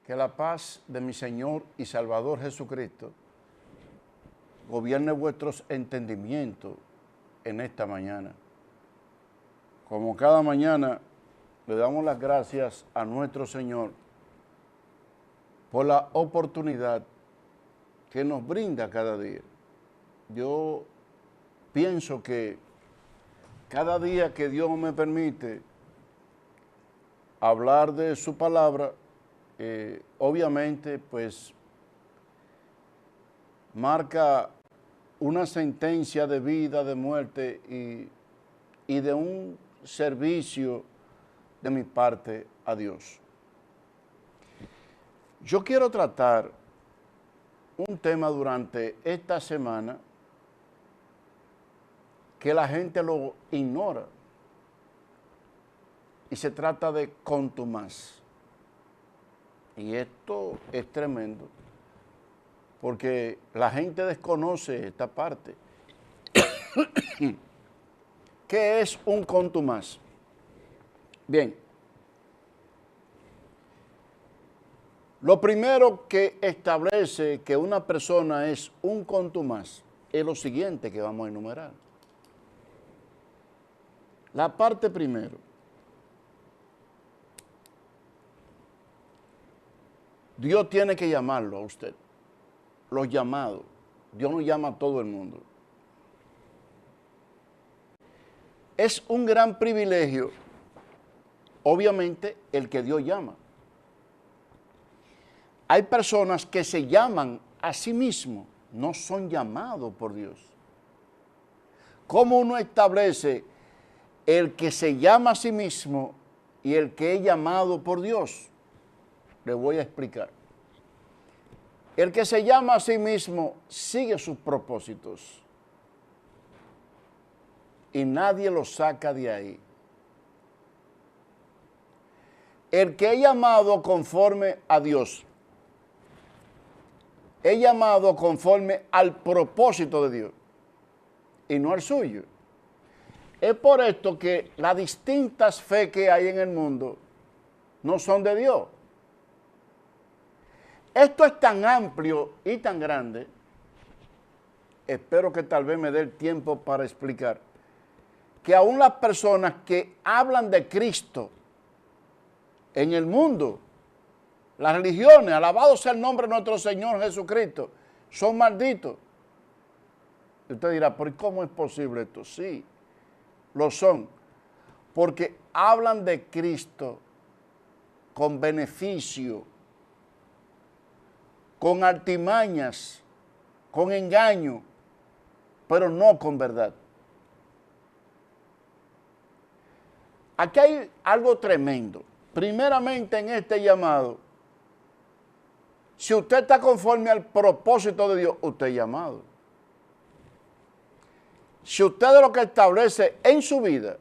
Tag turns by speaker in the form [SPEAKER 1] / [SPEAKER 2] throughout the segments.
[SPEAKER 1] Que la paz de mi Señor y Salvador Jesucristo gobierne vuestros entendimientos en esta mañana. Como cada mañana, le damos las gracias a nuestro Señor por la oportunidad que nos brinda cada día. Yo pienso que cada día que Dios me permite hablar de su palabra, obviamente, pues, marca una sentencia de vida, de muerte y de un servicio de mi parte a Dios. Yo quiero tratar un tema durante esta semana que la gente lo ignora y se trata de contumaz. Y esto es tremendo porque la gente desconoce esta parte. ¿Qué es un contumaz? Bien, lo primero que establece que una persona es un contumaz es lo siguiente que vamos a enumerar. La parte primero. Dios tiene que llamarlo a usted. Los llamados. Dios no llama a todo el mundo. Es un gran privilegio, obviamente, el que Dios llama. Hay personas que se llaman a sí mismos, no son llamados por Dios. ¿Cómo uno establece el que se llama a sí mismo y el que es llamado por Dios? Le voy a explicar. El que se llama a sí mismo sigue sus propósitos y nadie lo saca de ahí. El que es llamado conforme a Dios, es llamado conforme al propósito de Dios y no al suyo. Es por esto que las distintas fe que hay en el mundo no son de Dios. Esto es tan amplio y tan grande, espero que tal vez me dé el tiempo para explicar, que aún las personas que hablan de Cristo en el mundo, las religiones, alabado sea el nombre de nuestro Señor Jesucristo, son malditos. Y usted dirá, ¿por cómo es posible esto? Sí, lo son, porque hablan de Cristo con beneficio, con artimañas, con engaño, pero no con verdad. Aquí hay algo tremendo. Primeramente en este llamado, si usted está conforme al propósito de Dios, usted es llamado. Si usted es lo que establece en su vida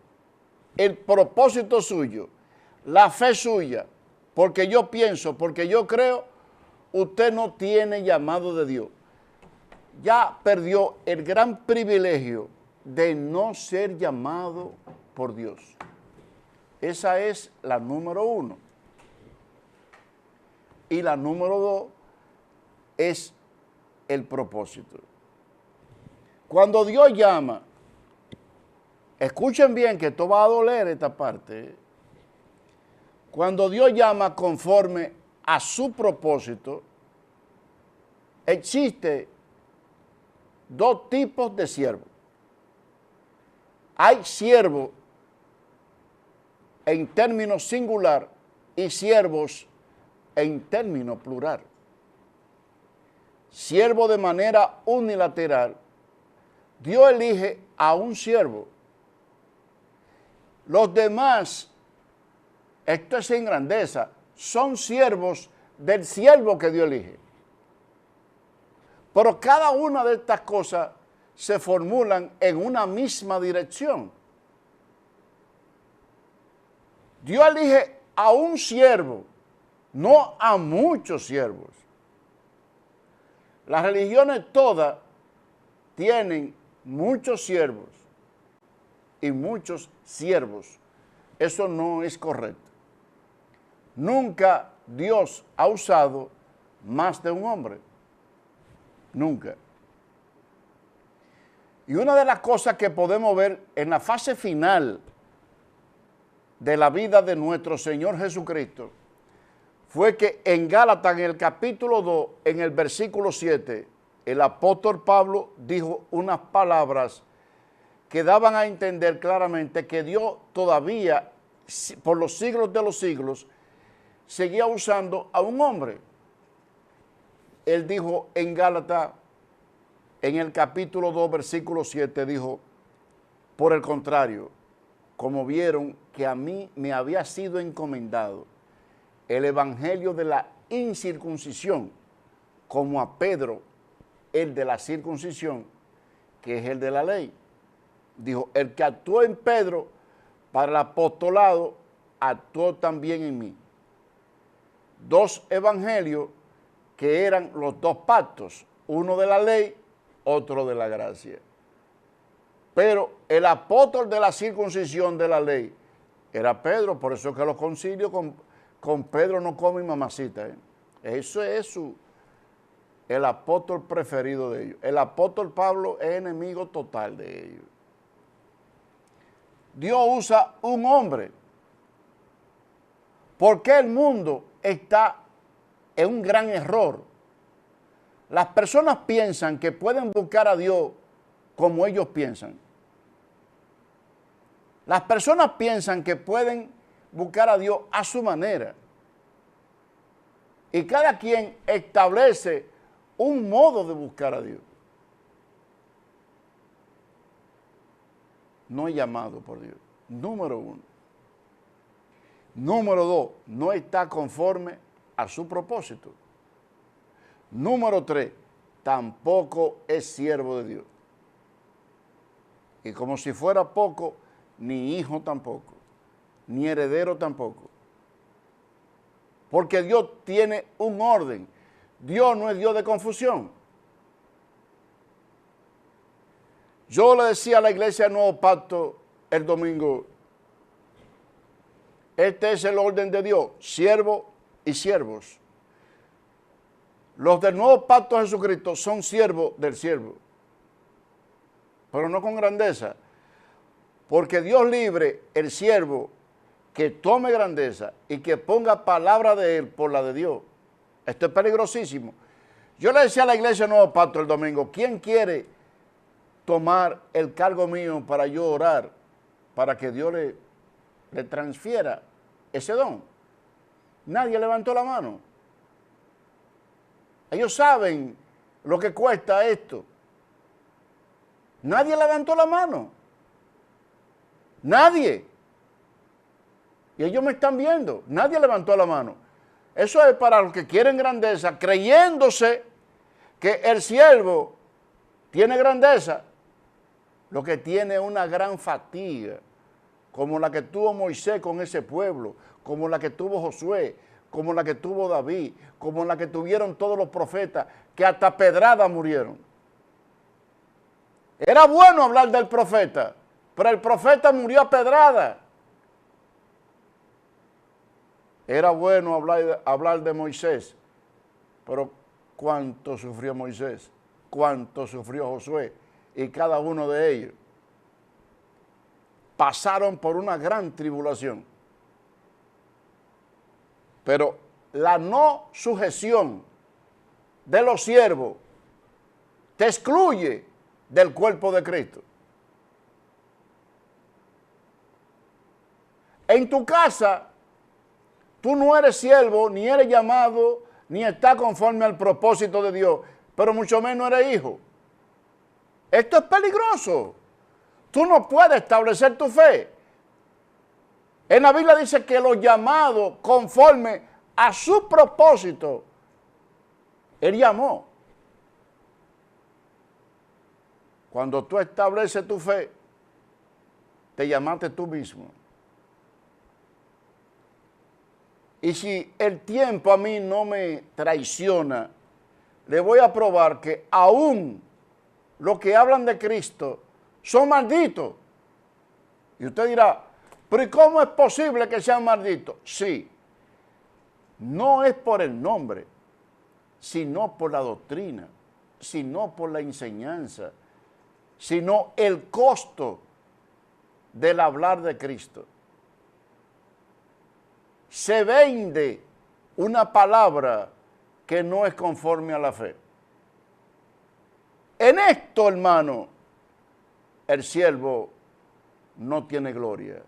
[SPEAKER 1] el propósito suyo, la fe suya, porque yo pienso, porque yo creo, usted no tiene llamado de Dios. Ya perdió el gran privilegio de no ser llamado por Dios. Esa es la número uno. Y la número dos es el propósito. Cuando Dios llama, escuchen bien que esto va a doler esta parte. Cuando Dios llama conforme a su propósito, existe dos tipos de siervos. Hay siervos en términos singular y siervos en términos plural. Siervo de manera unilateral, Dios elige a un siervo. Los demás, esto es en grandeza, son siervos del siervo que Dios elige. Pero cada una de estas cosas se formulan en una misma dirección. Dios elige a un siervo, no a muchos siervos. Las religiones todas tienen muchos siervos y muchos siervos. Eso no es correcto. Nunca Dios ha usado más de un hombre. Nunca. Y una de las cosas que podemos ver en la fase final de la vida de nuestro Señor Jesucristo fue que en Gálatas, en el capítulo 2, en el versículo 7, el apóstol Pablo dijo unas palabras que daban a entender claramente que Dios todavía, por los siglos de los siglos, seguía usando a un hombre. Él dijo en Gálatas, en el capítulo 2, versículo 7, dijo, por el contrario, como vieron que a mí me había sido encomendado el evangelio de la incircuncisión, como a Pedro el de la circuncisión, que es el de la ley. Dijo, el que actuó en Pedro para el apostolado, actuó también en mí. Dos evangelios que eran los dos pactos, uno de la ley, otro de la gracia. Pero el apóstol de la circuncisión de la ley era Pedro, por eso es que los concilios con Pedro no comen mamacita. Eso es el apóstol preferido de ellos. El apóstol Pablo es enemigo total de ellos. Dios usa un hombre. ¿Por qué el mundo está en un gran error? Las personas piensan que pueden buscar a Dios como ellos piensan. Las personas piensan que pueden buscar a Dios a su manera. Y cada quien establece un modo de buscar a Dios. No es llamado por Dios. Número uno. Número dos, no está conforme a su propósito. Número tres, tampoco es siervo de Dios. Y como si fuera poco, ni hijo tampoco, ni heredero tampoco. Porque Dios tiene un orden. Dios no es Dios de confusión. Yo le decía a la iglesia del Nuevo Pacto el domingo, este es el orden de Dios, siervo y siervos. Los del Nuevo Pacto de Jesucristo son siervos del siervo, pero no con grandeza, porque Dios libre el siervo que tome grandeza y que ponga palabra de él por la de Dios. Esto es peligrosísimo. Yo le decía a la iglesia del Nuevo Pacto el domingo, ¿quién quiere tomar el cargo mío para yo orar, para que Dios le transfiera ese don? Nadie levantó la mano. Ellos saben lo que cuesta esto. Nadie levantó la mano. Nadie. Y ellos me están viendo. Nadie levantó la mano. Eso es para los que quieren grandeza, creyéndose que el siervo tiene grandeza. Lo que tiene una gran fatiga, como la que tuvo Moisés con ese pueblo, como la que tuvo Josué, como la que tuvo David, como la que tuvieron todos los profetas, que hasta pedrada murieron. Era bueno hablar del profeta, pero el profeta murió a pedrada. Era bueno hablar de Moisés, pero cuánto sufrió Moisés, cuánto sufrió Josué, y cada uno de ellos pasaron por una gran tribulación. Pero la no sujeción de los siervos te excluye del cuerpo de Cristo. En tu casa, tú no eres siervo, ni eres llamado, ni estás conforme al propósito de Dios, pero mucho menos eres hijo. Esto es peligroso. Tú no puedes establecer tu fe. En la Biblia dice que los llamados conforme a su propósito, Él llamó. Cuando tú estableces tu fe, te llamaste tú mismo. Y si el tiempo a mí no me traiciona, le voy a probar que aún los que hablan de Cristo son malditos. Y usted dirá, pero ¿y cómo es posible que sean malditos? Sí, no es por el nombre, sino por la doctrina, sino por la enseñanza, sino el costo del hablar de Cristo. Se vende una palabra que no es conforme a la fe. En esto, hermano, el siervo no tiene gloria,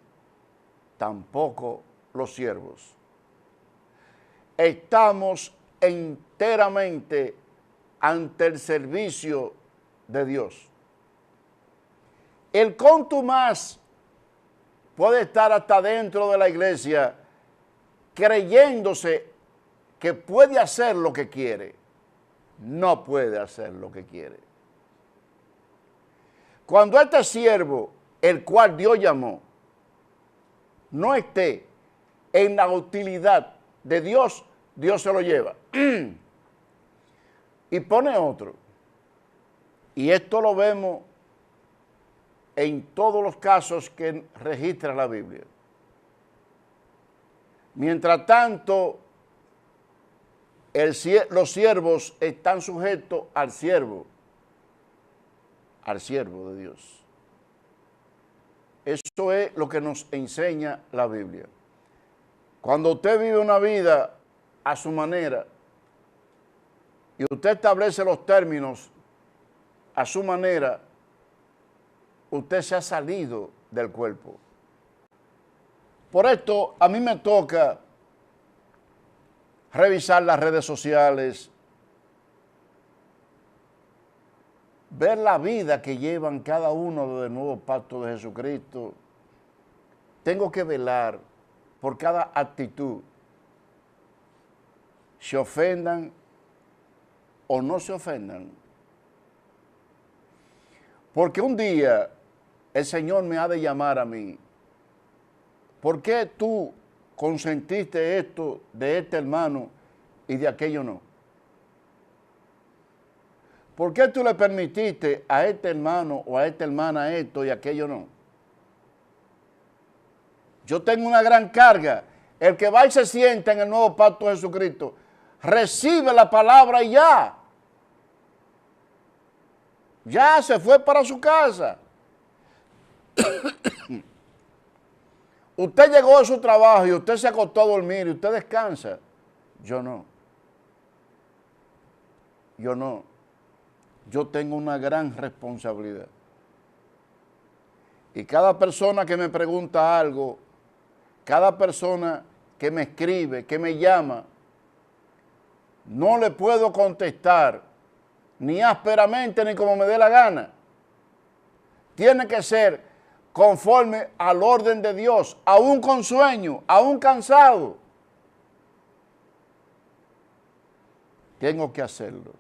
[SPEAKER 1] tampoco los siervos. Estamos enteramente ante el servicio de Dios. El contumaz puede estar hasta dentro de la iglesia creyéndose que puede hacer lo que quiere. No puede hacer lo que quiere. Cuando este siervo, el cual Dios llamó, no esté en la utilidad de Dios, Dios se lo lleva. Y pone otro. Y esto lo vemos en todos los casos que registra la Biblia. Mientras tanto, los siervos están sujetos al siervo de Dios. Eso es lo que nos enseña la Biblia. Cuando usted vive una vida a su manera y usted establece los términos a su manera, usted se ha salido del cuerpo. Por esto, a mí me toca revisar las redes sociales, ver la vida que llevan cada uno del nuevo pacto de Jesucristo. Tengo que velar por cada actitud. Se ofendan o no se ofendan. Porque un día el Señor me ha de llamar a mí. ¿Por qué tú consentiste esto de este hermano y de aquello no? ¿Por qué tú le permitiste a este hermano o a esta hermana esto y aquello no? Yo tengo una gran carga. El que va y se sienta en el nuevo pacto de Jesucristo, recibe la palabra y ya. Ya se fue para su casa. Usted llegó a su trabajo y usted se acostó a dormir y usted descansa. Yo no. Yo no. Yo tengo una gran responsabilidad. Y cada persona que me pregunta algo, cada persona que me escribe, que me llama, no le puedo contestar ni ásperamente ni como me dé la gana. Tiene que ser conforme al orden de Dios, aún con sueño, aún cansado. Tengo que hacerlo.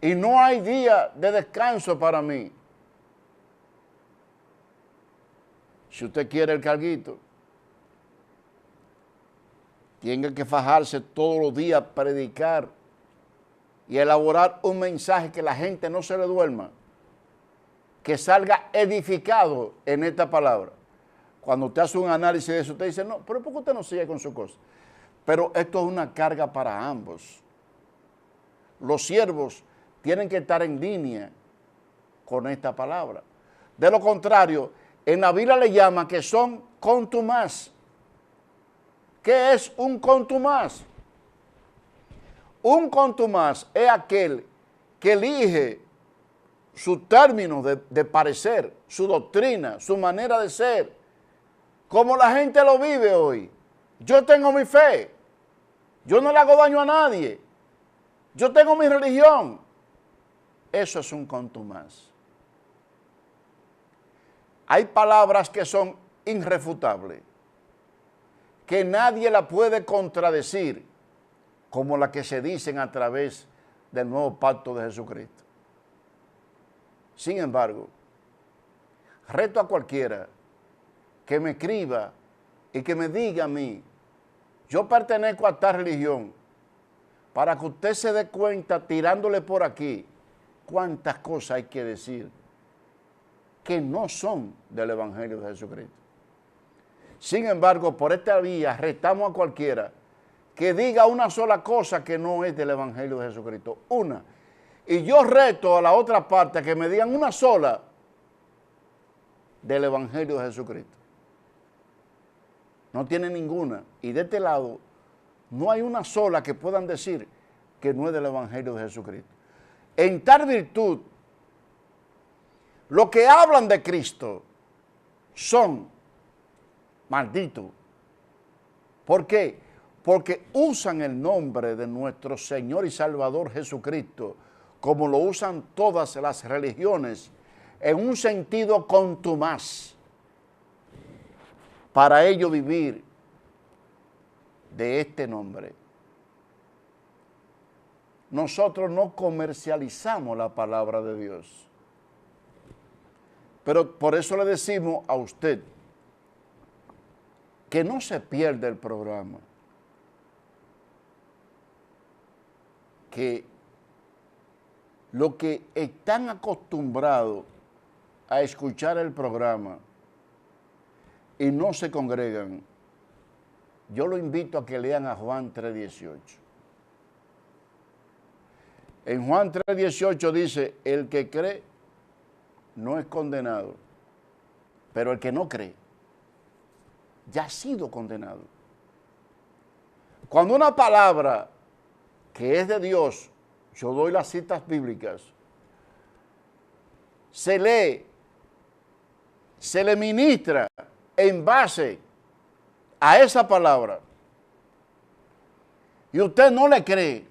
[SPEAKER 1] Y no hay día de descanso para mí. Si usted quiere el carguito, tiene que fajarse todos los días, predicar y elaborar un mensaje que la gente no se le duerma, que salga edificado en esta palabra. Cuando usted hace un análisis de eso, usted dice, no, pero ¿por qué usted no sigue con su cosa? Pero esto es una carga para ambos. Los siervos tienen que estar en línea con esta palabra. De lo contrario, en la Biblia le llama que son contumaz. ¿Qué es un contumaz? Un contumaz es aquel que elige su término de parecer, su doctrina, su manera de ser, como la gente lo vive hoy. Yo tengo mi fe, yo no le hago daño a nadie, yo tengo mi religión. Eso es un contumaz. Hay palabras que son irrefutables, que nadie la puede contradecir, como las que se dicen a través del nuevo pacto de Jesucristo. Sin embargo, reto a cualquiera que me escriba y que me diga a mí, yo pertenezco a esta religión, para que usted se dé cuenta, tirándole por aquí, cuántas cosas hay que decir que no son del Evangelio de Jesucristo. Sin embargo, por esta vía retamos a cualquiera que diga una sola cosa que no es del Evangelio de Jesucristo. Una. Y yo reto a la otra parte a que me digan una sola del Evangelio de Jesucristo. No tiene ninguna. Y de este lado, no hay una sola que puedan decir que no es del Evangelio de Jesucristo. En tal virtud, los que hablan de Cristo son malditos. ¿Por qué? Porque usan el nombre de nuestro Señor y Salvador Jesucristo, como lo usan todas las religiones, en un sentido contumaz, para ello vivir de este nombre. Nosotros no comercializamos la palabra de Dios. Pero por eso le decimos a usted que no se pierda el programa, que los que están acostumbrados a escuchar el programa y no se congregan, yo lo invito a que lean a Juan 3:18. En Juan 3:18 dice, el que cree no es condenado, pero el que no cree ya ha sido condenado. Cuando una palabra que es de Dios, yo doy las citas bíblicas, se lee, se le ministra en base a esa palabra, y usted no le cree,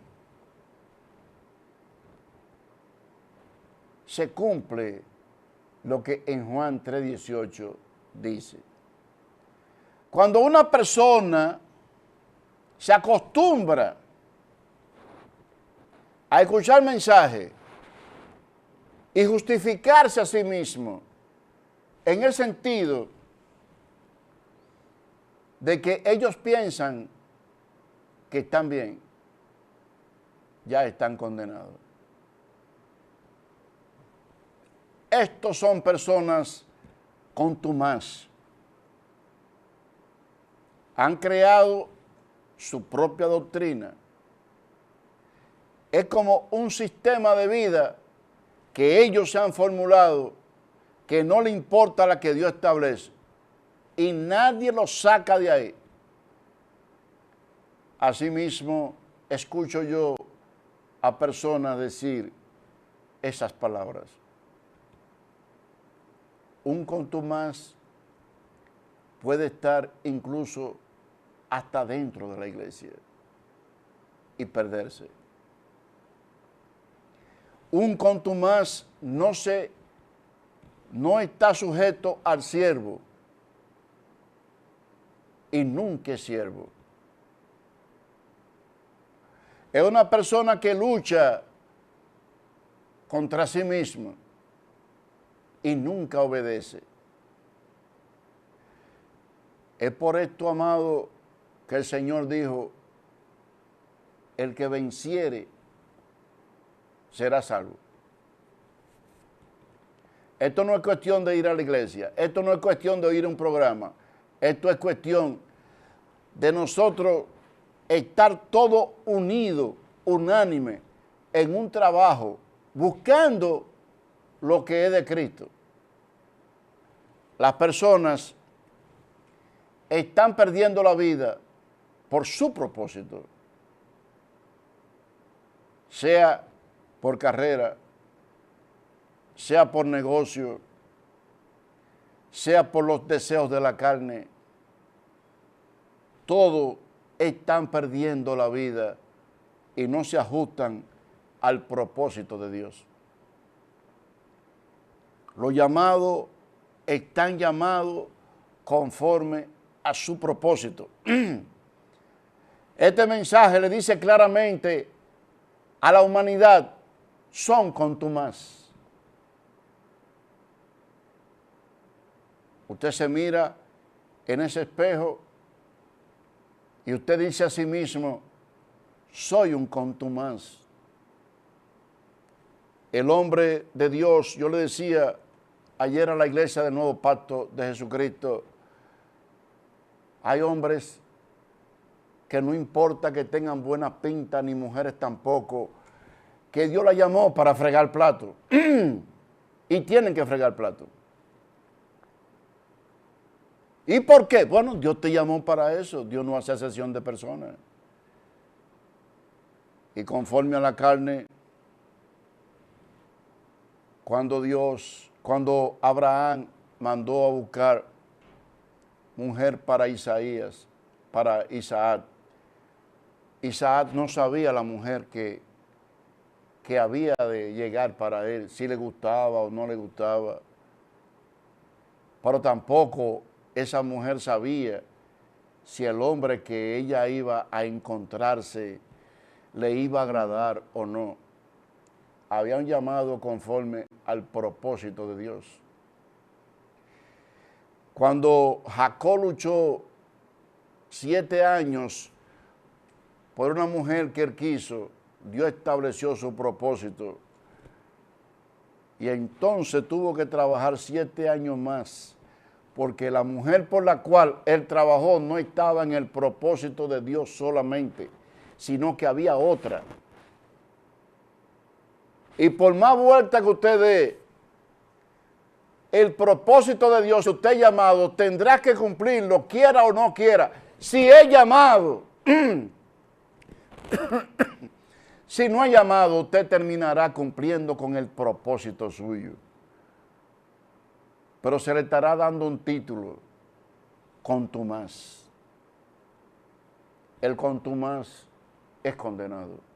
[SPEAKER 1] se cumple lo que en Juan 3:18 dice. Cuando una persona se acostumbra a escuchar mensajes y justificarse a sí mismo en el sentido de que ellos piensan que están bien, ya están condenados. Estos son personas contumaz. Han creado su propia doctrina. Es como un sistema de vida que ellos se han formulado, que no le importa la que Dios establece. Y nadie los saca de ahí. Asimismo, escucho yo a personas decir esas palabras. Un contumaz puede estar incluso hasta dentro de la iglesia y perderse. Un contumaz no está sujeto al siervo y nunca es siervo. Es una persona que lucha contra sí misma y nunca obedece. Es por esto, amado, que el Señor dijo, el que venciere será salvo. Esto no es cuestión de ir a la iglesia, esto no es cuestión de oír un programa, esto es cuestión de nosotros estar todos unidos, unánime, en un trabajo, buscando lo que es de Cristo. Las personas están perdiendo la vida por su propósito, sea por carrera, sea por negocio, sea por los deseos de la carne. Todos están perdiendo la vida y no se ajustan al propósito de Dios. Los llamados están llamados conforme a su propósito. Este mensaje le dice claramente a la humanidad, son contumaz. Usted se mira en ese espejo y usted dice a sí mismo, soy un contumaz. El hombre de Dios, yo le decía ayer a la iglesia del Nuevo Pacto de Jesucristo, Hay hombres que no importa que tengan buena pinta, ni mujeres tampoco, que Dios la llamó para fregar plato. Y tienen que fregar plato. ¿Y por qué? Bueno, Dios te llamó para eso. Dios no hace excepción de personas. Y conforme a la carne, cuando Abraham mandó a buscar mujer para Isaías, para Isaac, Isaac no sabía la mujer que había de llegar para él, si le gustaba o no le gustaba. Pero tampoco esa mujer sabía si el hombre que ella iba a encontrarse le iba a agradar o no. Había un llamado conforme al propósito de Dios. Cuando Jacob luchó 7 años por una mujer que él quiso, Dios estableció su propósito. Y entonces tuvo que trabajar 7 años más, porque la mujer por la cual él trabajó no estaba en el propósito de Dios solamente, sino que había otra. Y por más vuelta que usted dé, el propósito de Dios, si usted es llamado, tendrá que cumplirlo, quiera o no quiera. Si es llamado, si no es llamado, usted terminará cumpliendo con el propósito suyo. Pero se le estará dando un título, contumaz. El contumaz es condenado.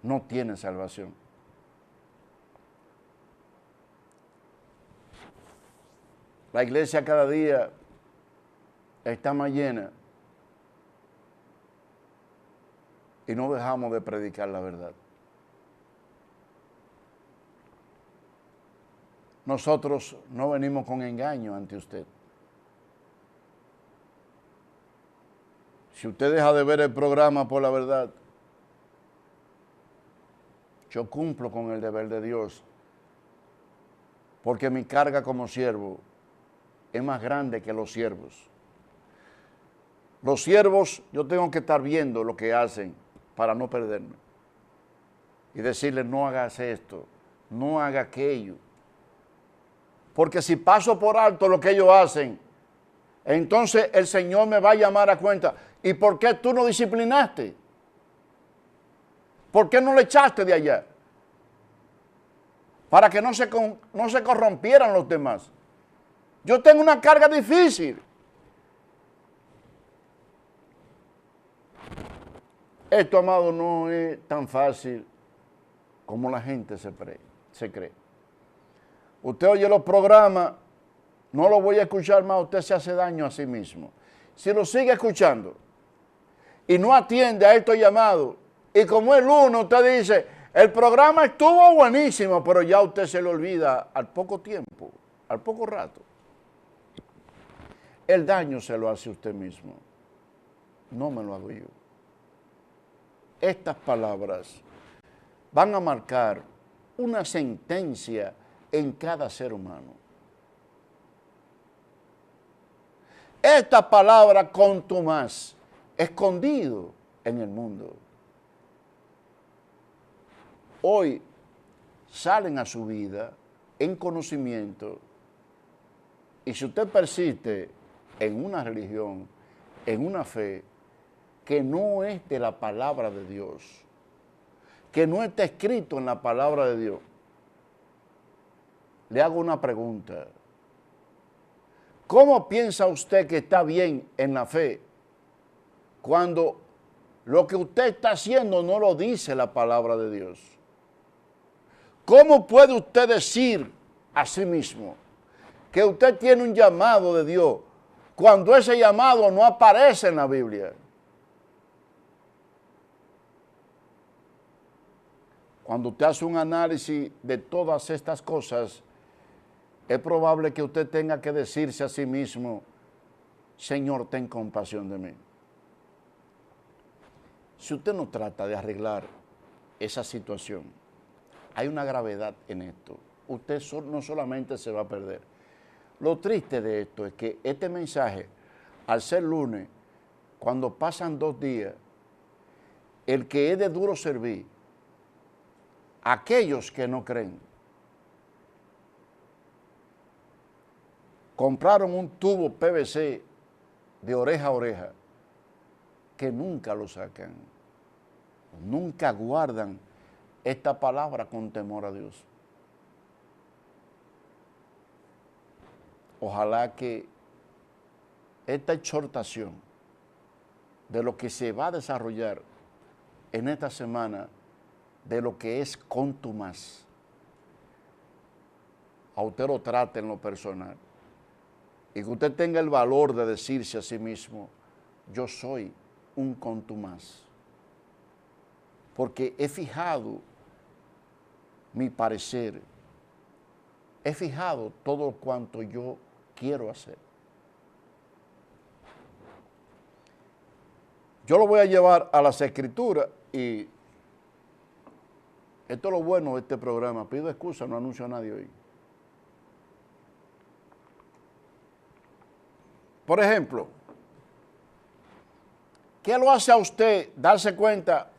[SPEAKER 1] No tiene salvación. La iglesia cada día está más llena y no dejamos de predicar la verdad. Nosotros no venimos con engaño ante usted. Si usted deja de ver el programa por la verdad, yo cumplo con el deber de Dios, porque mi carga como siervo es más grande que los siervos. Los siervos, yo tengo que estar viendo lo que hacen para no perderme. Y decirles, no hagas esto, no haga aquello. Porque si paso por alto lo que ellos hacen, entonces el Señor me va a llamar a cuenta. ¿Y por qué tú no disciplinaste? ¿Por qué no le echaste de allá? Para que no se corrompieran los demás. Yo tengo una carga difícil. Esto, amado, no es tan fácil como la gente se cree. Usted oye los programas, no lo voy a escuchar más, usted se hace daño a sí mismo. Si lo sigue escuchando y no atiende a estos llamados, y como el uno, usted dice, el programa estuvo buenísimo, pero ya usted se le olvida al poco tiempo, al poco rato. El daño se lo hace usted mismo, no me lo hago yo. Estas palabras van a marcar una sentencia en cada ser humano. Esta palabra contumaz, escondido en el mundo, hoy salen a su vida en conocimiento, y si usted persiste en una religión, en una fe que no es de la palabra de Dios, que no está escrito en la palabra de Dios, le hago una pregunta. ¿Cómo piensa usted que está bien en la fe cuando lo que usted está haciendo no lo dice la palabra de Dios? ¿Cómo puede usted decir a sí mismo que usted tiene un llamado de Dios cuando ese llamado no aparece en la Biblia? Cuando usted hace un análisis de todas estas cosas, es probable que usted tenga que decirse a sí mismo, Señor, ten compasión de mí. Si usted no trata de arreglar esa situación, hay una gravedad en esto. usted no solamente se va a perder. Lo triste de esto es que este mensaje, al ser lunes, cuando pasan 2 días, el que es de duro servir, aquellos que no creen, compraron un tubo PVC de oreja a oreja que nunca lo sacan, nunca guardan esta palabra con temor a Dios. Ojalá que esta exhortación de lo que se va a desarrollar en esta semana, de lo que es contumaz, a usted lo trate en lo personal y que usted tenga el valor de decirse a sí mismo, yo soy un contumaz, porque he fijado mi parecer, he fijado todo cuanto yo quiero hacer. Yo lo voy a llevar a las Escrituras y esto es lo bueno de este programa. Pido excusa, no anuncio a nadie hoy. Por ejemplo, ¿qué lo hace a usted darse cuenta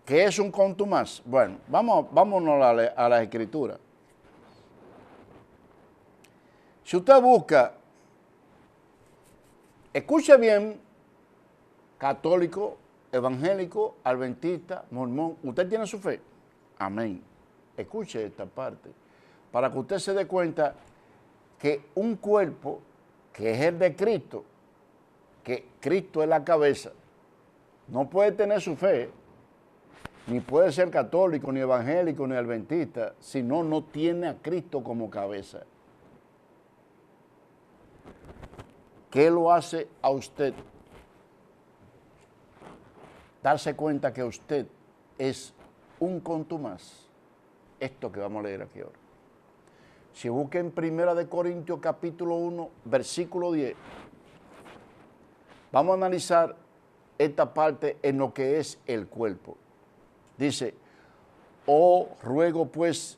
[SPEAKER 1] que es un contumaz? Bueno, vámonos a la Escritura. Si usted busca, escuche bien, católico, evangélico, adventista, mormón, ¿usted tiene su fe? Amén. Escuche esta parte, para que usted se dé cuenta que un cuerpo, que es el de Cristo, que Cristo es la cabeza, no puede tener su fe, ni puede ser católico, ni evangélico, ni adventista, si no tiene a Cristo como cabeza. ¿Qué lo hace a usted darse cuenta que usted es un contumaz? Esto que vamos a leer aquí ahora. Si busca en 1 Corintios capítulo 1, versículo 10, vamos a analizar esta parte en lo que es el cuerpo. Dice, ruego pues,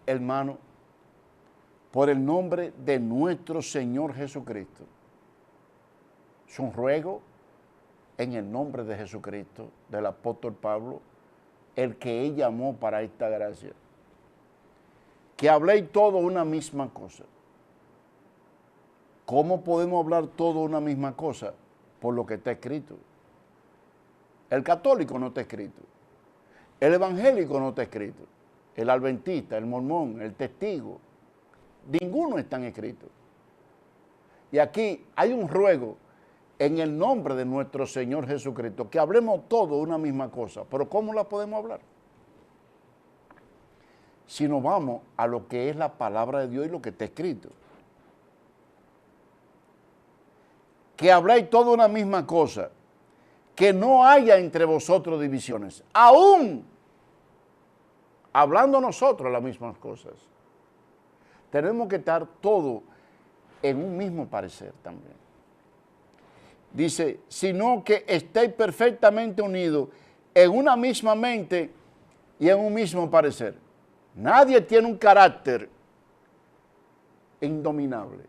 [SPEAKER 1] hermano, por el nombre de nuestro Señor Jesucristo. Es un ruego en el nombre de Jesucristo, del apóstol Pablo, el que él llamó para esta gracia. Que habléis todo una misma cosa. ¿Cómo podemos hablar todo una misma cosa? Por lo que está escrito. El católico no está escrito. El evangélico no está escrito. El adventista, el mormón, el testigo, ninguno están escritos. Y aquí hay un ruego en el nombre de nuestro Señor Jesucristo, que hablemos todo una misma cosa. Pero ¿cómo la podemos hablar? Si nos vamos a lo que es la palabra de Dios y lo que está escrito. Que habléis toda una misma cosa, que no haya entre vosotros divisiones, aún hablando nosotros las mismas cosas. Tenemos que estar todos en un mismo parecer también. Dice, sino que estéis perfectamente unidos en una misma mente y en un mismo parecer. Nadie tiene un carácter indominable.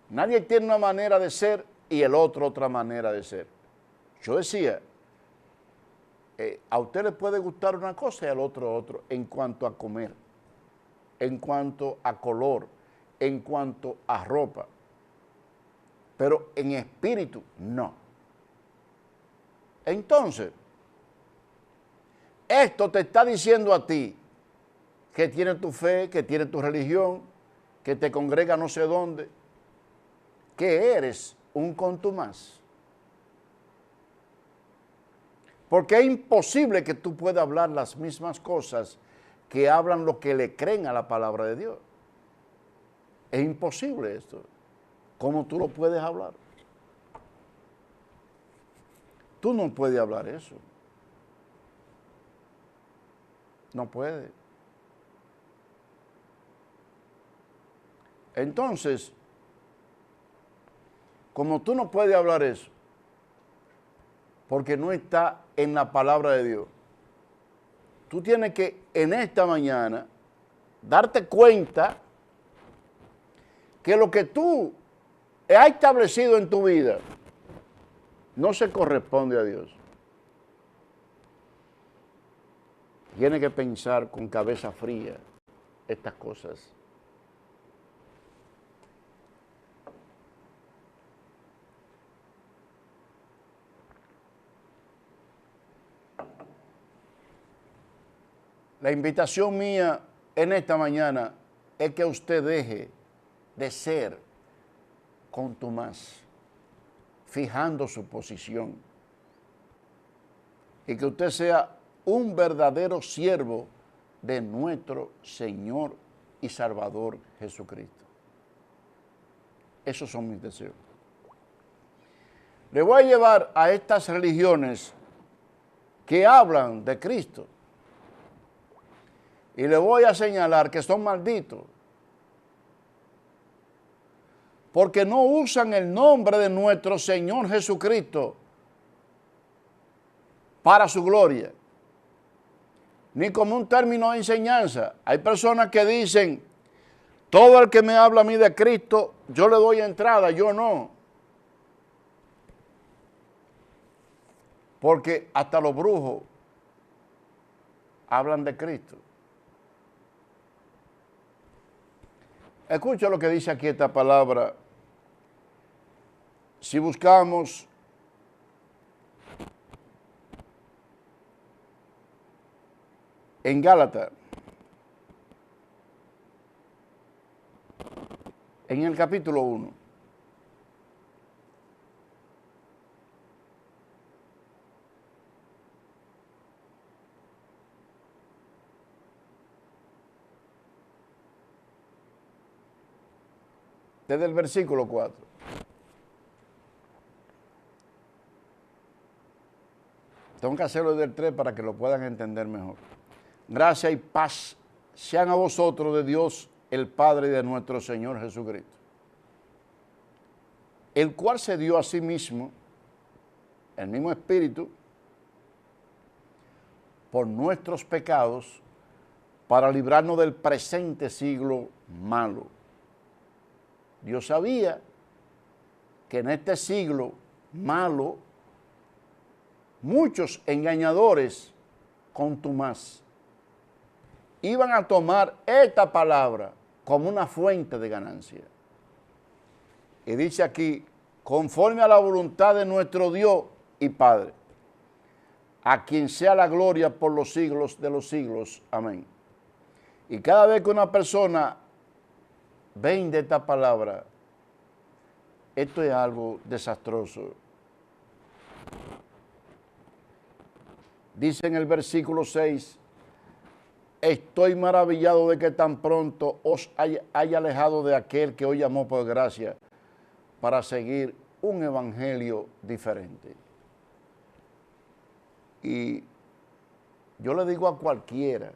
[SPEAKER 1] Nadie tiene una manera de ser y el otro otra manera de ser. Yo decía, a usted le puede gustar una cosa y al otro en cuanto a comer, en cuanto a color, en cuanto a ropa. Pero en espíritu, no. Entonces, esto te está diciendo a ti que tienes tu fe, que tienes tu religión, que te congrega no sé dónde, que eres un contumaz. Porque es imposible que tú puedas hablar las mismas cosas que hablan los que le creen a la palabra de Dios. Es imposible esto. ¿Cómo tú lo puedes hablar? Tú no puedes hablar eso. No puedes. Entonces, como tú no puedes hablar eso, porque no está en la palabra de Dios, tú tienes que en esta mañana darte cuenta que lo que tú has establecido en tu vida no se corresponde a Dios. Tienes que pensar con cabeza fría estas cosas. La invitación mía en esta mañana es que usted deje de ser contumaz, fijando su posición, y que usted sea un verdadero siervo de nuestro Señor y Salvador Jesucristo. Esos son mis deseos. Le voy a llevar a estas religiones que hablan de Cristo y le voy a señalar que son malditos porque no usan el nombre de nuestro Señor Jesucristo para su gloria, ni como un término de enseñanza. Hay personas que dicen, todo el que me habla a mí de Cristo, yo le doy entrada, yo no. Porque hasta los brujos hablan de Cristo. Escucha lo que dice aquí esta palabra. Si buscamos en Gálatas, en el capítulo 1, desde el versículo 4. Tengo que hacerlo desde el 3 para que lo puedan entender mejor. Gracia y paz sean a vosotros de Dios, el Padre y de nuestro Señor Jesucristo, el cual se dio a sí mismo, el mismo Espíritu, por nuestros pecados, para librarnos del presente siglo malo. Dios sabía que en este siglo malo, muchos engañadores contumaz iban a tomar esta palabra como una fuente de ganancia. Y dice aquí, conforme a la voluntad de nuestro Dios y Padre, a quien sea la gloria por los siglos de los siglos. Amén. Y cada vez que una persona vende esta palabra, esto es algo desastroso. Dice en el versículo 6, estoy maravillado de que tan pronto os haya alejado de aquel que hoy llamó por gracia para seguir un evangelio diferente. Y yo le digo a cualquiera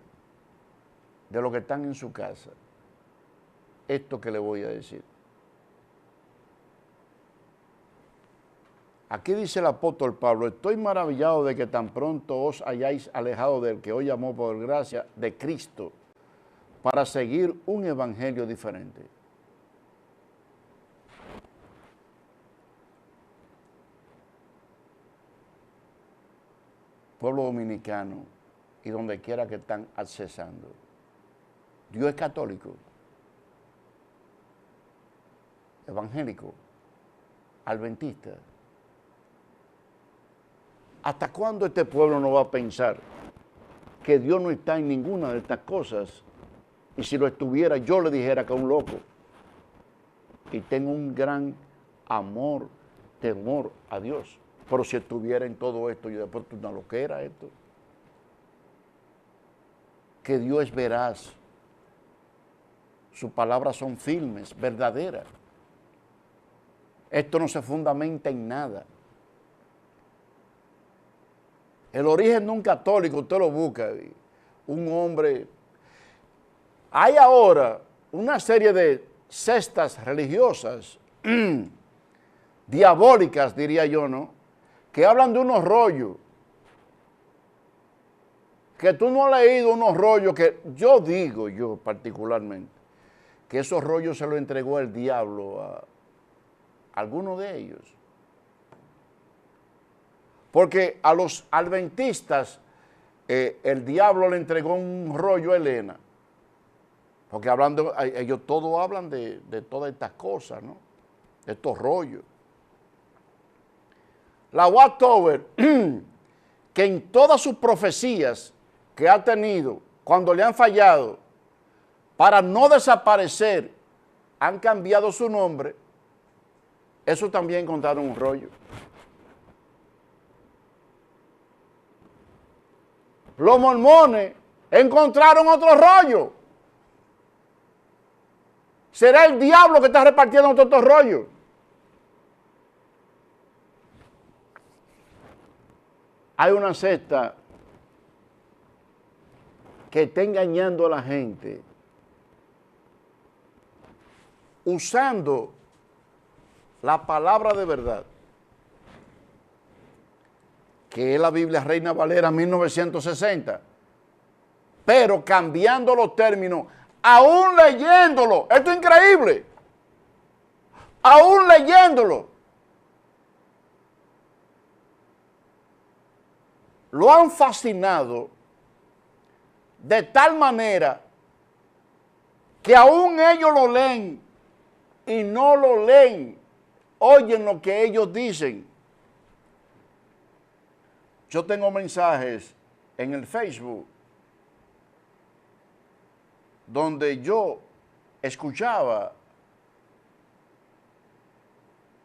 [SPEAKER 1] de los que están en su casa esto que le voy a decir. Aquí dice el apóstol Pablo, estoy maravillado de que tan pronto os hayáis alejado del que hoy llamó por gracia de Cristo para seguir un evangelio diferente. Pueblo dominicano y donde quiera que están accesando, Dios es católico, evangélico, adventista. ¿Hasta cuándo este pueblo no va a pensar que Dios no está en ninguna de estas cosas? Y si lo estuviera, yo le dijera que es un loco. Y tengo un gran amor, temor a Dios. Pero si estuviera en todo esto, yo después una loquera esto. Que Dios es veraz. Sus palabras son firmes, verdaderas. Esto no se fundamenta en nada. El origen de un católico, usted lo busca, un hombre. Hay ahora una serie de sectas religiosas, diabólicas diría yo, ¿no? Que hablan de unos rollos, que tú no has leído unos rollos que yo digo, yo particularmente, que esos rollos se los entregó el diablo a alguno de ellos. Porque a los adventistas el diablo le entregó un rollo a Elena. Porque hablando, ellos todos hablan de todas estas cosas, ¿no? De estos rollos. La Wattover, que en todas sus profecías que ha tenido, cuando le han fallado, para no desaparecer, han cambiado su nombre, eso también encontraron un rollo. Los mormones encontraron otro rollo. Será el diablo que está repartiendo todos estos rollos. Hay una secta que está engañando a la gente usando la palabra de verdad, que es la Biblia Reina Valera 1960, pero cambiando los términos, aún leyéndolo. Esto es increíble. Aún leyéndolo. Lo han fascinado de tal manera que aún ellos lo leen y no lo leen, oyen lo que ellos dicen. Yo tengo mensajes en el Facebook donde yo escuchaba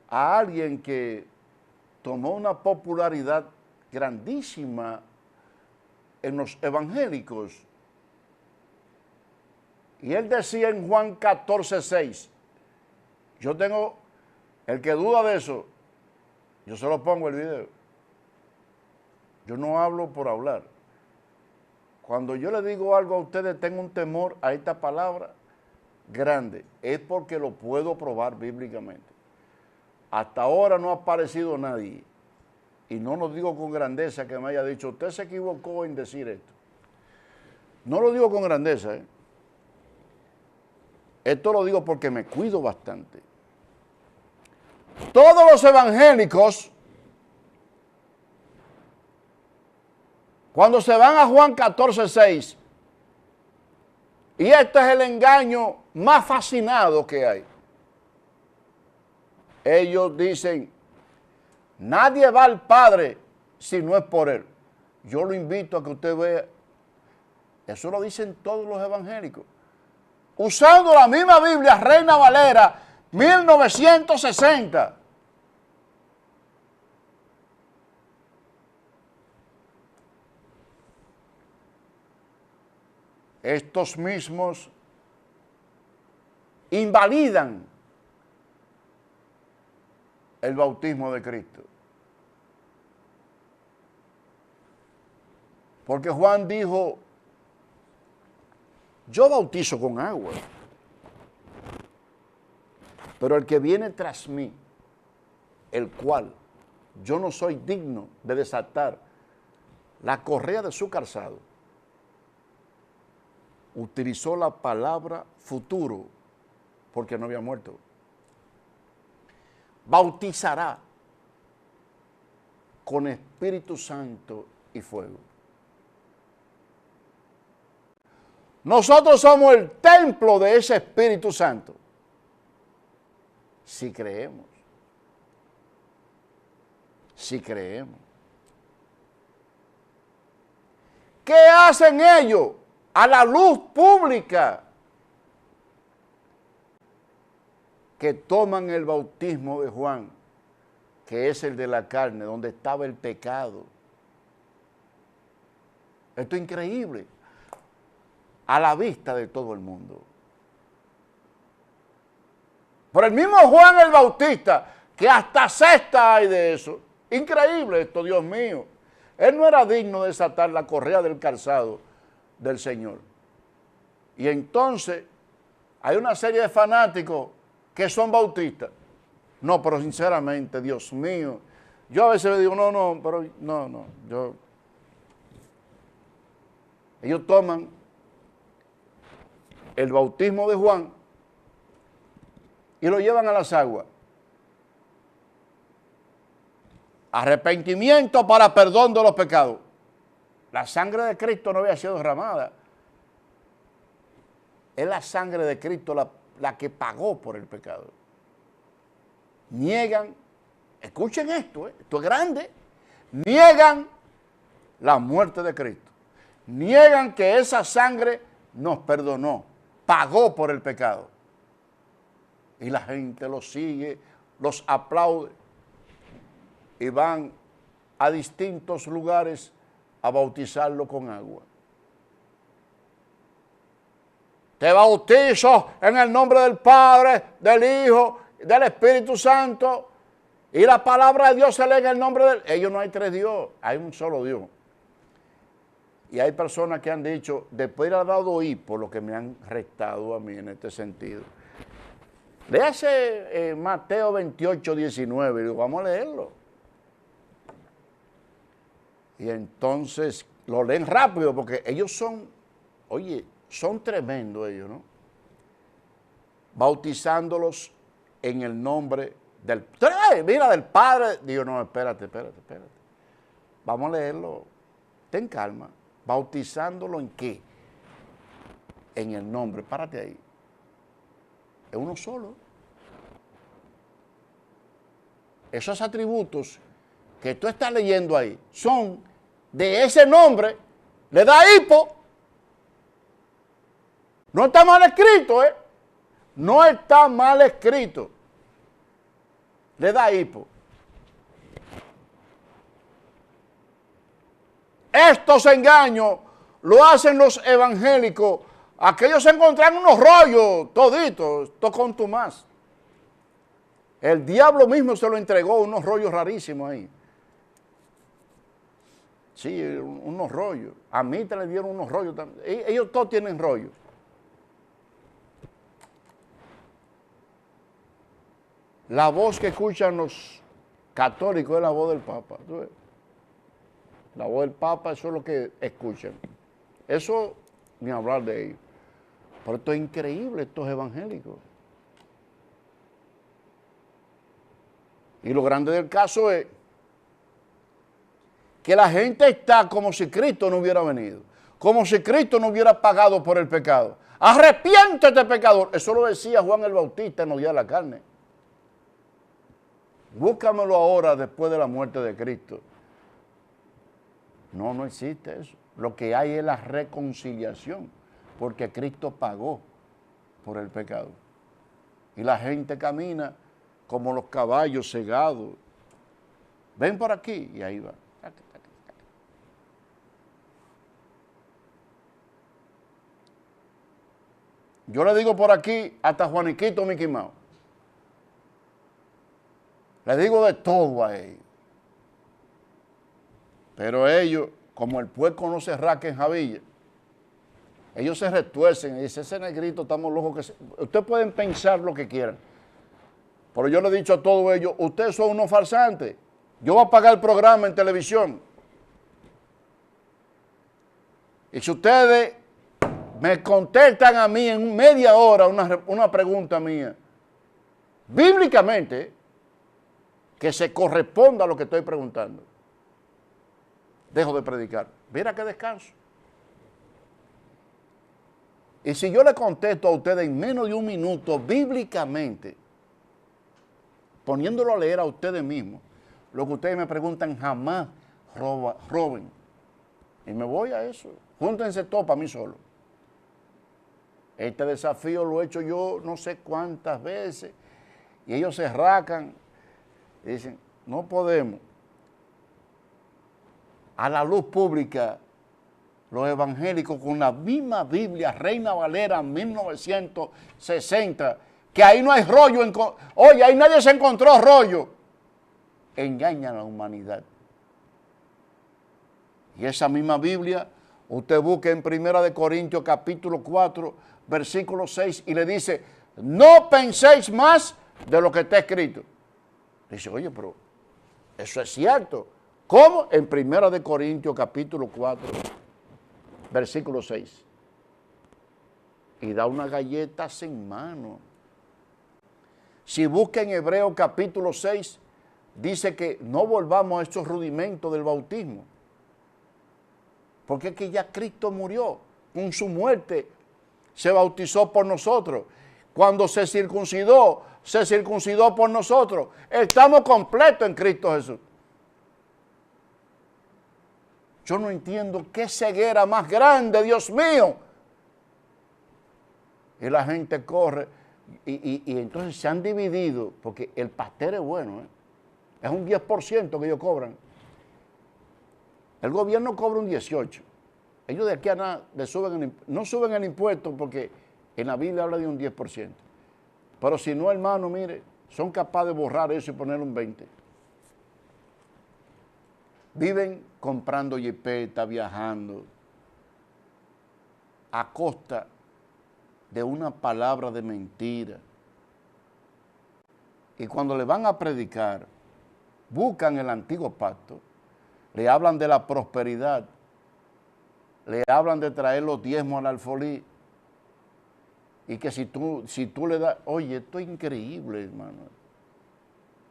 [SPEAKER 1] a alguien que tomó una popularidad grandísima en los evangélicos. Y él decía en Juan 14:6, yo tengo, el que duda de eso, yo se lo pongo el video. Yo no hablo por hablar. Cuando yo le digo algo a ustedes, tengo un temor a esta palabra grande, es porque lo puedo probar bíblicamente. Hasta ahora no ha aparecido nadie, y no lo digo con grandeza, que me haya dicho, usted se equivocó en decir esto. No lo digo con grandeza, ¿eh? Esto lo digo porque me cuido bastante. Todos los evangélicos, cuando se van a Juan 14:6, y este es el engaño más fascinado que hay, ellos dicen, nadie va al Padre si no es por Él. Yo lo invito a que usted vea, eso lo dicen todos los evangélicos, usando la misma Biblia Reina Valera 1960. Estos mismos invalidan el bautismo de Cristo. Porque Juan dijo, yo bautizo con agua, pero el que viene tras mí, el cual yo no soy digno de desatar la correa de su calzado, utilizó la palabra futuro porque no había muerto. Bautizará con Espíritu Santo y fuego. Nosotros somos el templo de ese Espíritu Santo, si creemos. Si creemos. ¿Qué hacen ellos a la luz pública? Que toman el bautismo de Juan, que es el de la carne, donde estaba el pecado. Esto es increíble, a la vista de todo el mundo. Por el mismo Juan el Bautista, que hasta sexta hay de eso. Increíble esto, Dios mío. Él no era digno de desatar la correa del calzado del Señor. Y entonces hay una serie de fanáticos que son bautistas. No, pero sinceramente, Dios mío, yo a veces le digo, no, yo Ellos toman el bautismo de Juan y lo llevan a las aguas. Arrepentimiento para perdón de los pecados. La sangre de Cristo no había sido derramada. Es la sangre de Cristo la que pagó por el pecado. Niegan, escuchen esto, esto es grande, niegan la muerte de Cristo. Niegan que esa sangre nos perdonó, pagó por el pecado. Y la gente los sigue, los aplaude y van a distintos lugares a bautizarlo con agua. Te bautizo en el nombre del Padre, del Hijo, del Espíritu Santo. Y la palabra de Dios se lee en el nombre de... Ellos no hay tres Dios, hay un solo Dios. Y hay personas que han dicho, después de haber dado oír por lo que me han restado a mí en este sentido. Léase Mateo 28, 19, y digo, vamos a leerlo. Y entonces lo leen rápido porque ellos son, oye, son tremendos ellos, ¿no? Bautizándolos en el nombre del... Mira, del Padre. Digo, no, espérate. Vamos a leerlo. Ten calma. ¿Bautizándolo en qué? En el nombre. Párate ahí. Es uno solo. Esos atributos que tú estás leyendo ahí son de ese nombre. Le da hipo. No está mal escrito, ¿eh? No está mal escrito. Le da hipo. Estos engaños lo hacen los evangélicos. Aquellos se encontraron unos rollos toditos, esto con tu más. El diablo mismo se lo entregó, unos rollos rarísimos ahí. Sí, unos rollos. A mí te le dieron unos rollos también. Ellos todos tienen rollos. La voz que escuchan los católicos es la voz del Papa. La voz del Papa, eso es lo que escuchan. Eso, ni hablar de ellos. Pero esto es increíble, estos evangélicos. Y lo grande del caso es que la gente está como si Cristo no hubiera venido, como si Cristo no hubiera pagado por el pecado. Arrepiéntete, pecador. Eso lo decía Juan el Bautista en los días de la carne. Búscamelo ahora después de la muerte de Cristo. No, no existe eso. Lo que hay es la reconciliación, porque Cristo pagó por el pecado. Y la gente camina como los caballos cegados. Ven por aquí y ahí va. Yo le digo por aquí hasta Juaniquito Mickey Mouse. Le digo de todo a ellos. Pero ellos, como el puerco no se rasca en Javilla, ellos se retuercen y dicen, ese negrito estamos locos. Ustedes pueden pensar lo que quieran. Pero yo le he dicho a todos ellos, ustedes son unos farsantes. Yo voy a pagar el programa en televisión. Y si ustedes me contestan a mí en media hora una pregunta mía, bíblicamente, que se corresponda a lo que estoy preguntando, dejo de predicar. Mira qué descanso. Y si yo le contesto a ustedes en menos de un minuto, bíblicamente, poniéndolo a leer a ustedes mismos, lo que ustedes me preguntan jamás roben. Y me voy a eso. Júntense todos para mí solo. Este desafío lo he hecho yo no sé cuántas veces. Y ellos se racan y dicen, no podemos. A la luz pública, los evangélicos con la misma Biblia, Reina Valera 1960, que ahí no hay rollo. Oye, ahí nadie se encontró rollo. Engañan a la humanidad. Y esa misma Biblia, usted busca en 1 Corintios capítulo 4, versículo 6, y le dice, no penséis más de lo que está escrito. Dice, oye, pero eso es cierto. ¿Cómo? En 1 Corintios capítulo 4, versículo 6. Y da una galleta sin mano. Si busca en Hebreos capítulo 6, dice que no volvamos a estos rudimentos del bautismo. Porque es que ya Cristo murió. Con su muerte se bautizó por nosotros. Cuando se circuncidó por nosotros. Estamos completos en Cristo Jesús. Yo no entiendo qué ceguera más grande, Dios mío. Y la gente corre y entonces se han dividido, porque el pastel es bueno, ¿eh? Es un 10% que ellos cobran. El gobierno cobra un 18%. Ellos de aquí a nada no suben el impuesto porque en la Biblia habla de un 10%. Pero si no, hermano, mire, son capaces de borrar eso y poner un 20%. Viven comprando jipeta, viajando, a costa de una palabra de mentira. Y cuando le van a predicar, buscan el antiguo pacto, le hablan de la prosperidad, le hablan de traer los diezmos al alfolí, y que si tú le das, oye, esto es increíble, hermano.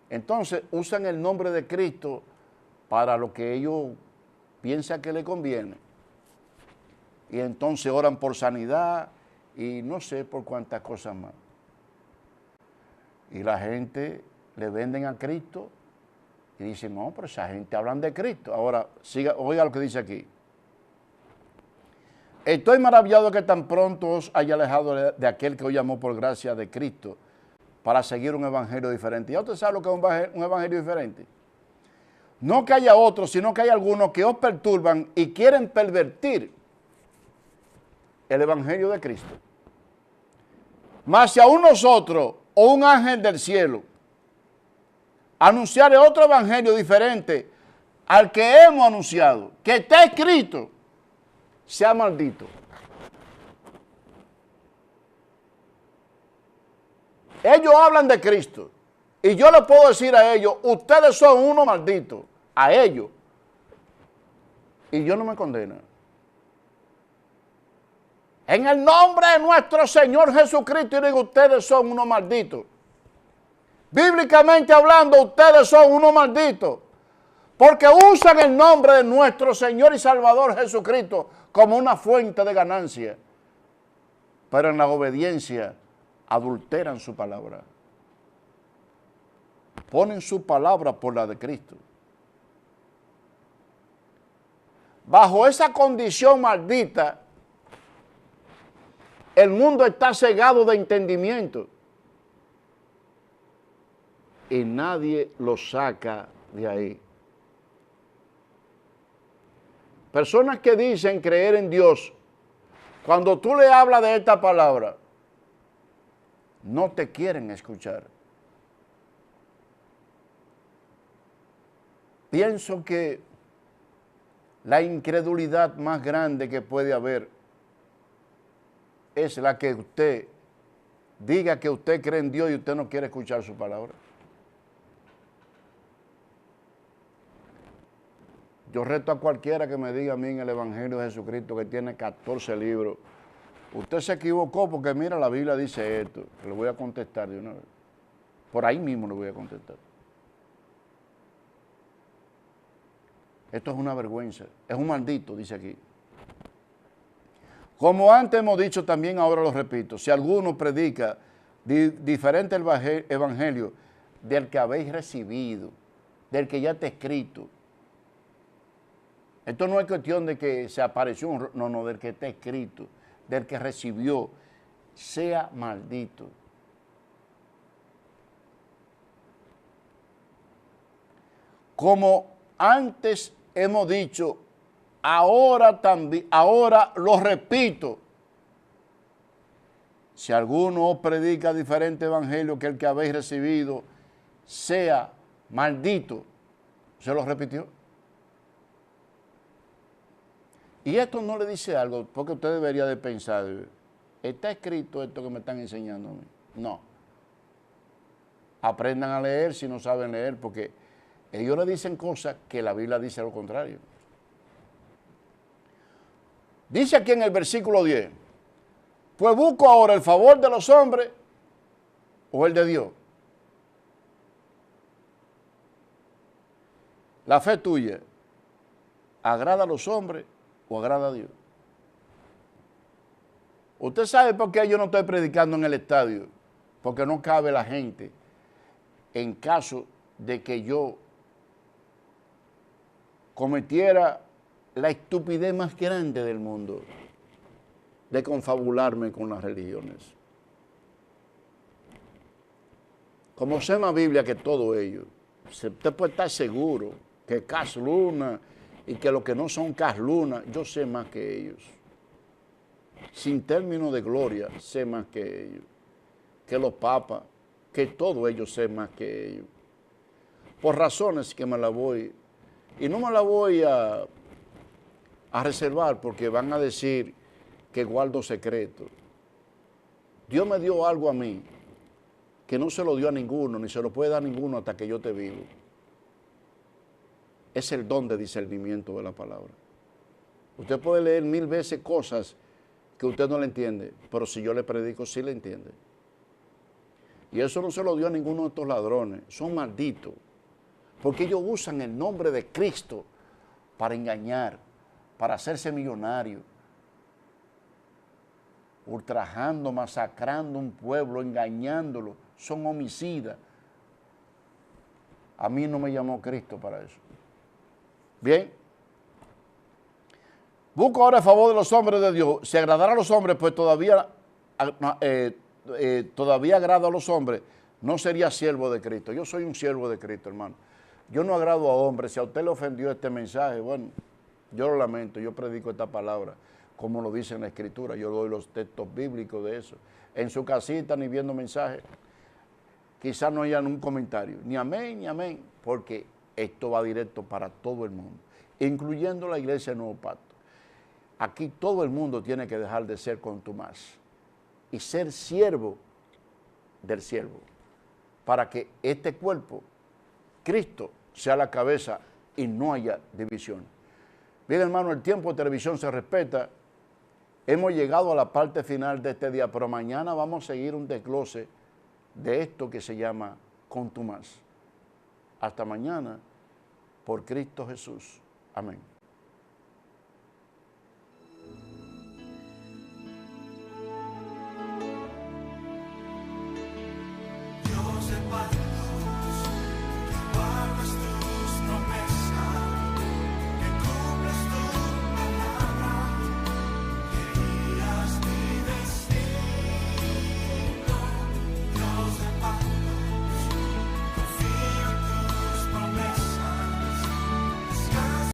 [SPEAKER 1] Entonces usan el nombre de Cristo para lo que ellos piensan que le conviene. Y entonces oran por sanidad y no sé por cuántas cosas más. Y la gente le venden a Cristo y dicen, no, pero esa gente hablan de Cristo. Ahora, oiga lo que dice aquí. Estoy maravillado que tan pronto os haya alejado de aquel que os llamó por gracia de Cristo para seguir un evangelio diferente. ¿Ya usted sabe lo que es un evangelio diferente? No que haya otros, sino que hay algunos que os perturban y quieren pervertir el evangelio de Cristo. Mas si aún nosotros o un ángel del cielo anunciare otro evangelio diferente al que hemos anunciado, que está escrito, sea maldito. Ellos hablan de Cristo y yo le puedo decir a ellos, ustedes son unos malditos, a ellos, y yo no me condeno. En el nombre de nuestro Señor Jesucristo, yo digo, ustedes son unos malditos. Bíblicamente hablando, ustedes son unos malditos, porque usan el nombre de nuestro Señor y Salvador Jesucristo como una fuente de ganancia, pero en la obediencia adulteran su palabra. Ponen su palabra por la de Cristo. Bajo esa condición maldita, el mundo está cegado de entendimiento y nadie lo saca de ahí. Personas que dicen creer en Dios, cuando tú le hablas de esta palabra, no te quieren escuchar. Pienso que la incredulidad más grande que puede haber es la que usted diga que usted cree en Dios y usted no quiere escuchar su palabra. Yo reto a cualquiera que me diga a mí en el Evangelio de Jesucristo que tiene 14 libros. Usted se equivocó porque mira, la Biblia dice esto. Le voy a contestar de una vez. Por ahí mismo le voy a contestar. Esto es una vergüenza. Es un maldito, dice aquí. Como antes hemos dicho también, ahora lo repito. Si alguno predica diferente el evangelio del que habéis recibido, del que ya está escrito. Esto no es cuestión de que se apareció, no, del que está escrito, del que recibió, sea maldito. Como antes hemos dicho, ahora también, ahora lo repito. Si alguno os predica diferente evangelio que el que habéis recibido, sea maldito. ¿Se lo repitió? Y esto no le dice algo, porque usted debería de pensar, ¿está escrito esto que me están enseñando a mí? No. Aprendan a leer si no saben leer, porque ellos le dicen cosas que la Biblia dice lo contrario. Dice aquí en el versículo 10, pues busco ahora el favor de los hombres o el de Dios. La fe tuya, ¿agrada a los hombres o agrada a Dios? Usted sabe por qué yo no estoy predicando en el estadio, porque no cabe la gente en caso de que yo cometiera la estupidez más grande del mundo de confabularme con las religiones. Como sé más Biblia que todo ello, usted puede estar seguro que Cas Luna y que los que no son Cas Luna, yo sé más que ellos. Sin término de gloria, sé más que ellos. Que los papas, que todos ellos sé más que ellos. Por razones que me la voy, y no me la voy a reservar porque van a decir que guardo secreto. Dios me dio algo a mí que no se lo dio a ninguno, ni se lo puede dar a ninguno hasta que yo te vivo. Es el don de discernimiento de la palabra. Usted puede leer 1000 veces cosas que usted no le entiende, pero si yo le predico, sí le entiende. Y eso no se lo dio a ninguno de estos ladrones, son malditos, porque ellos usan el nombre de Cristo para engañar, para hacerse millonario, ultrajando, masacrando un pueblo, engañándolo, son homicidas. A mí no me llamó Cristo para eso. Bien. Busco ahora el favor de los hombres de Dios. Si agradara a los hombres, pues todavía agrado a los hombres, no sería siervo de Cristo. Yo soy un siervo de Cristo, hermano. Yo no agrado a hombres. Si a usted le ofendió este mensaje, bueno, yo lo lamento, yo predico esta palabra, como lo dice en la Escritura. Yo doy los textos bíblicos de eso. En su casita, ni viendo mensajes, quizás no haya un comentario, ni amén, porque esto va directo para todo el mundo, incluyendo la iglesia del Nuevo Pacto. Aquí todo el mundo tiene que dejar de ser contumaz y ser siervo del siervo, para que este cuerpo, Cristo, sea la cabeza y no haya división. Bien, hermano, el tiempo de televisión se respeta. Hemos llegado a la parte final de este día, pero mañana vamos a seguir un desglose de esto que se llama contumaz. Hasta mañana, por Cristo Jesús. Amén.